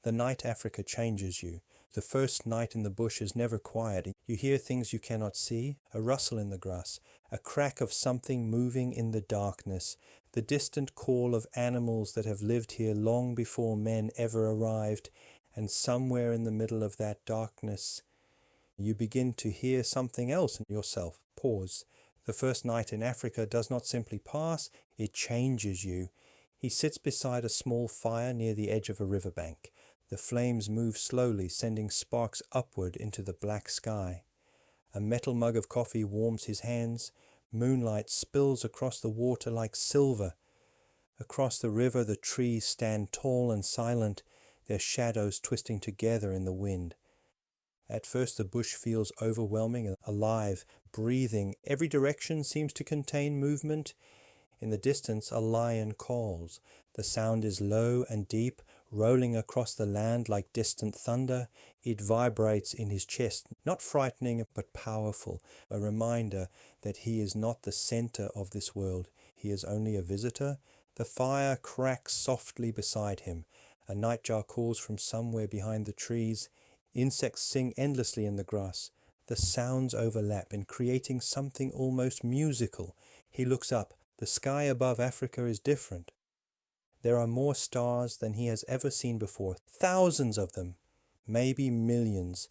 The night Africa changes you. The first night in the bush is never quiet. You hear things you cannot see, a rustle in the grass, a crack of something moving in the darkness, the distant call of animals that have lived here long before men ever arrived, and somewhere in the middle of that darkness, you begin to hear something else in yourself. Pause. The first night in Africa does not simply pass, it changes you. He sits beside a small fire near the edge of a riverbank. The flames move slowly, sending sparks upward into the black sky. A metal mug of coffee warms his hands. Moonlight spills across the water like silver. Across the river the trees stand tall and silent, their shadows twisting together in the wind. At first the bush feels overwhelming, alive, breathing. Every direction seems to contain movement. In the distance a lion calls. The sound is low and deep, rolling across the land like distant thunder. It vibrates in his chest, not frightening but powerful, a reminder that he is not the center of this world. He is only a visitor. The fire cracks softly beside him. A nightjar calls from somewhere behind the trees. Insects sing endlessly in the grass. The sounds overlap in creating something almost musical. He looks up. The sky above Africa is different. There are more stars than he has ever seen before, thousands of them, maybe millions.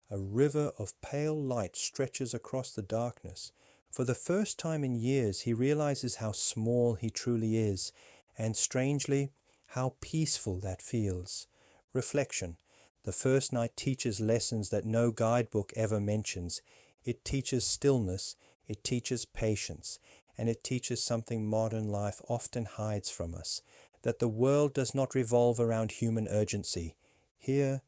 A river of pale light stretches across the darkness. For the first time in years he realizes how small he truly is, and strangely, how peaceful that feels. Reflection. The first night teaches lessons that no guidebook ever mentions. It teaches stillness, it teaches patience, and it teaches something modern life often hides from us, that the world does not revolve around human urgency. Here,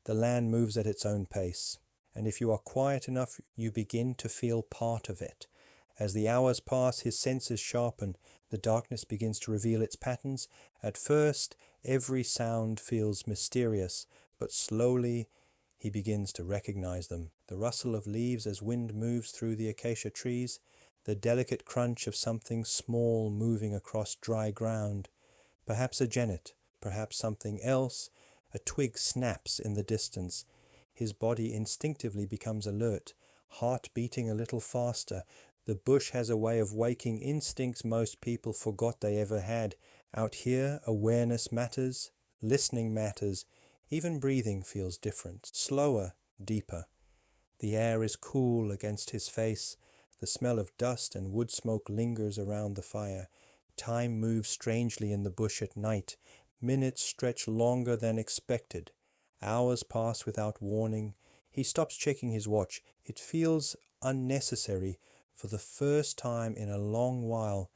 the land moves at its own pace, and if you are quiet enough, you begin to feel part of it. As the hours pass, his senses sharpen, the darkness begins to reveal its patterns. At first, every sound feels mysterious, but slowly he begins to recognize them. The rustle of leaves as wind moves through the acacia trees, the delicate crunch of something small moving across dry ground. Perhaps a genet, perhaps something else. A twig snaps in the distance. His body instinctively becomes alert, heart beating a little faster. The bush has a way of waking instincts most people forgot they ever had. Out here, awareness matters, listening matters. Even breathing feels different, slower, deeper. The air is cool against his face. The smell of dust and wood smoke lingers around the fire. Time moves strangely in the bush at night. Minutes stretch longer than expected. Hours pass without warning. He stops checking his watch. It feels unnecessary. For the first time in a long while,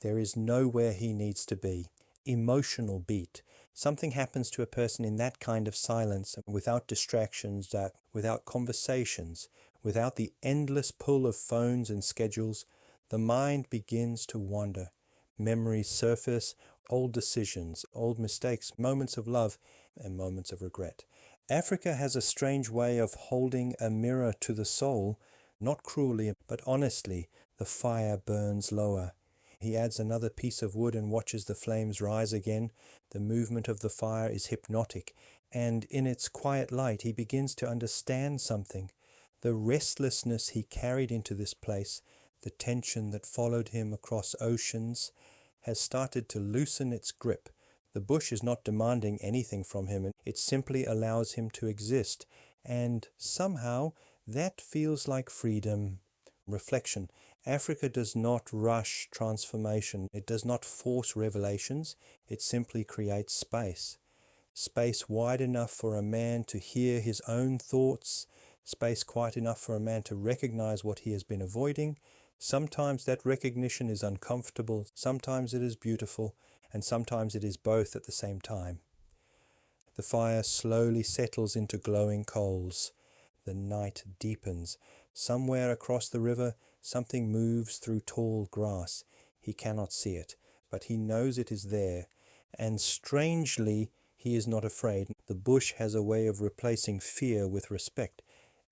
there is nowhere he needs to be. Emotional beat. Something happens to a person in that kind of silence, without distractions, without conversations, without the endless pull of phones and schedules. The mind begins to wander. Memories surface, old decisions, old mistakes, moments of love and moments of regret. Africa has a strange way of holding a mirror to the soul, not cruelly, but honestly. The fire burns lower. He adds another piece of wood and watches the flames rise again. The movement of the fire is hypnotic, and in its quiet light he begins to understand something. The restlessness he carried into this place, the tension that followed him across oceans, has started to loosen its grip. The bush is not demanding anything from him, it simply allows him to exist, and somehow that feels like freedom. Reflection. Africa does not rush transformation. It does not force revelations. It simply creates space. Space wide enough for a man to hear his own thoughts. Space quiet enough for a man to recognize what he has been avoiding. Sometimes that recognition is uncomfortable. Sometimes it is beautiful. And sometimes it is both at the same time. The fire slowly settles into glowing coals. The night deepens. Somewhere across the river, something moves through tall grass. He cannot see it, but he knows it is there. And strangely, he is not afraid. The bush has a way of replacing fear with respect.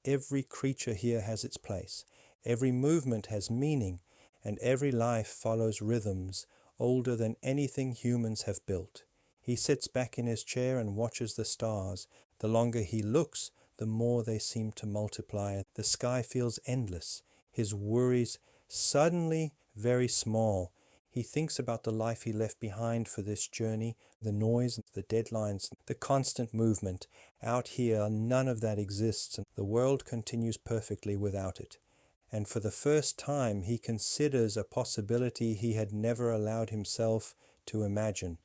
Every creature here has its place. Every movement has meaning, and every life follows rhythms older than anything humans have built. He sits back in his chair and watches the stars. The longer he looks, the more they seem to multiply. The sky feels endless. His worries suddenly very small. He thinks about the life he left behind for this journey, the noise, the deadlines, the constant movement. Out here, none of that exists, and the world continues perfectly without it. And for the first time, he considers a possibility he had never allowed himself to imagine.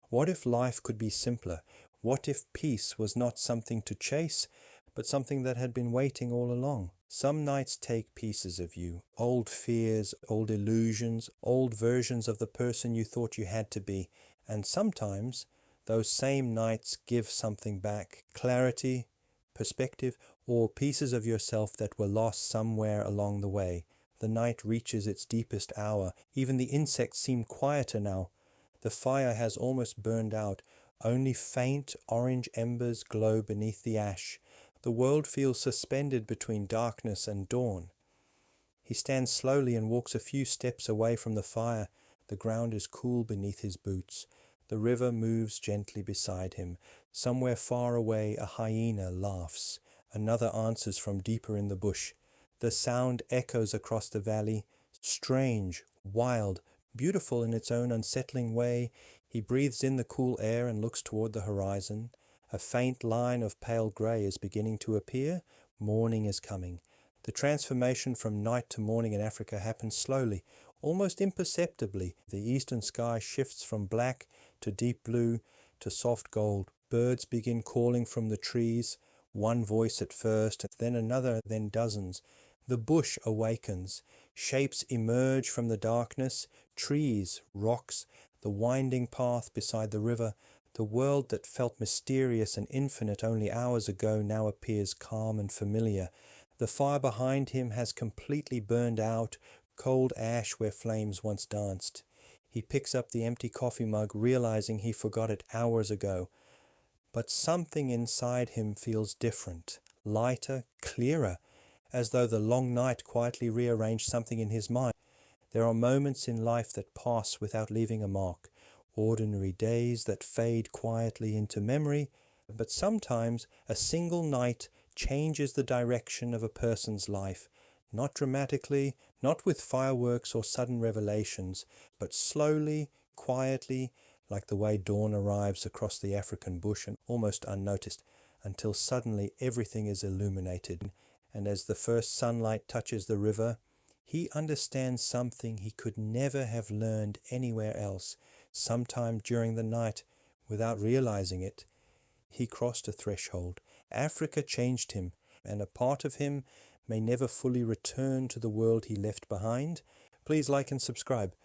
What if life could be simpler? What if peace was not something to chase, but something that had been waiting all along? Some nights take pieces of you, old fears, old illusions, old versions of the person you thought you had to be, and sometimes those same nights give something back, clarity, perspective, or pieces of yourself that were lost somewhere along the way. The night reaches its deepest hour. Even the insects seem quieter now. The fire has almost burned out. Only faint orange embers glow beneath the ash. The world feels suspended between darkness and dawn. He stands slowly and walks a few steps away from the fire. The ground is cool beneath his boots. The river moves gently beside him. Somewhere far away a hyena laughs. Another answers from deeper in the bush. The sound echoes across the valley, strange, wild, beautiful in its own unsettling way. He breathes in the cool air and looks toward the horizon. A faint line of pale grey is beginning to appear. Morning is coming. The transformation from night to morning in Africa happens slowly, almost imperceptibly. The eastern sky shifts from black to deep blue to soft gold. Birds begin calling from the trees, one voice at first, then another, then dozens. The bush awakens. Shapes emerge from the darkness, trees, rocks, the winding path beside the river. The world that felt mysterious and infinite only hours ago now appears calm and familiar. The fire behind him has completely burned out, cold ash where flames once danced. He picks up the empty coffee mug, realizing he forgot it hours ago. But something inside him feels different, lighter, clearer, as though the long night quietly rearranged something in his mind. There are moments in life that pass without leaving a mark, ordinary days that fade quietly into memory, but sometimes a single night changes the direction of a person's life, not dramatically, not with fireworks or sudden revelations, but slowly, quietly, like the way dawn arrives across the African bush and almost unnoticed, until suddenly everything is illuminated, and as the first sunlight touches the river, he understands something he could never have learned anywhere else. Sometime during the night, without realizing it, he crossed a threshold. Africa changed him, and a part of him may never fully return to the world he left behind. Please like and subscribe.